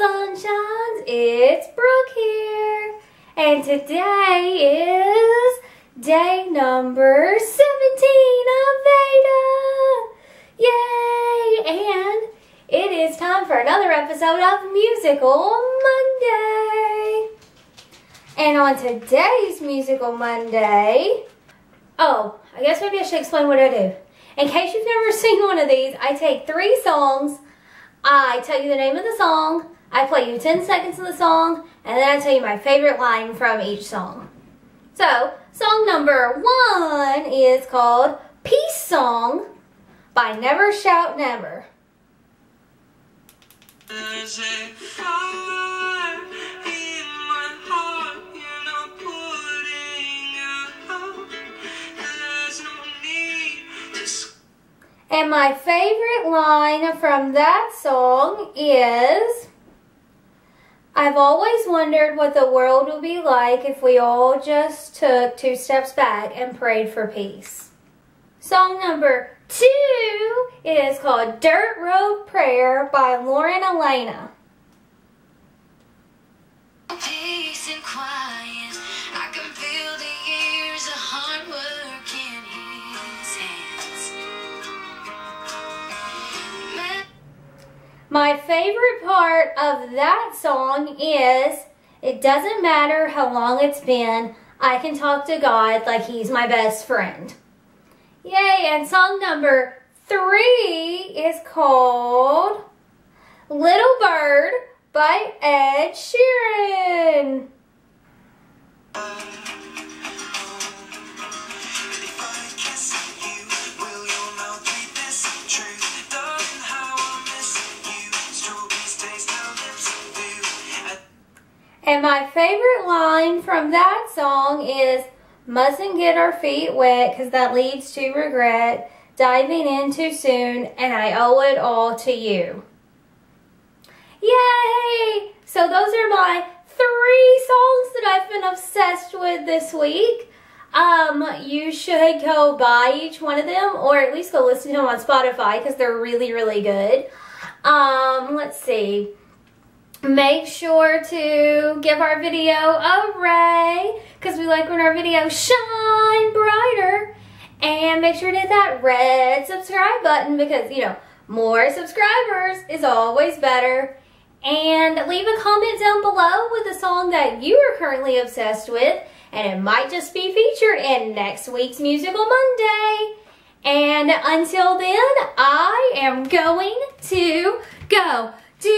sunshines, it's Brooke here, and today is day number 17 of Veda. Yay! And it is time for another episode of Musical Monday. And on today's Musical Monday, I guess maybe I should explain what I do. In case you've never seen one of these, I take 3 songs, I tell you the name of the song, I play you 10 seconds of the song, and then I tell you my favorite line from each song. So, song number 1 is called Peace Song by Never Shout Never. There's a fire in my heart, you're not putting out. There's no need to... And my favorite line from that song is, I've always wondered what the world would be like if we all just took 2 steps back and prayed for peace. Song number 2 is called Dirt Road Prayer by Lauren Elena. Peace and quiet, I can feel the years of hard work in his hands. My favorite part of that song is, it doesn't matter how long it's been, I can talk to God like he's my best friend. Yay, and song number 3 is called Little Bird by Ed Sheeran. And my favorite line from that song is, mustn't get our feet wet because that leads to regret, diving in too soon, and I owe it all to you. Yay! So those are my 3 songs that I've been obsessed with this week. You should go buy each one of them, or at least go listen to them on Spotify because they're really, really good. Let's see. Make sure to give our video a ray because we like when our videos shine brighter. And make sure to hit that red subscribe button because, you know, more subscribers is always better. And leave a comment down below with a song that you are currently obsessed with, and it might just be featured in next week's Musical Monday. And until then, I am going to go do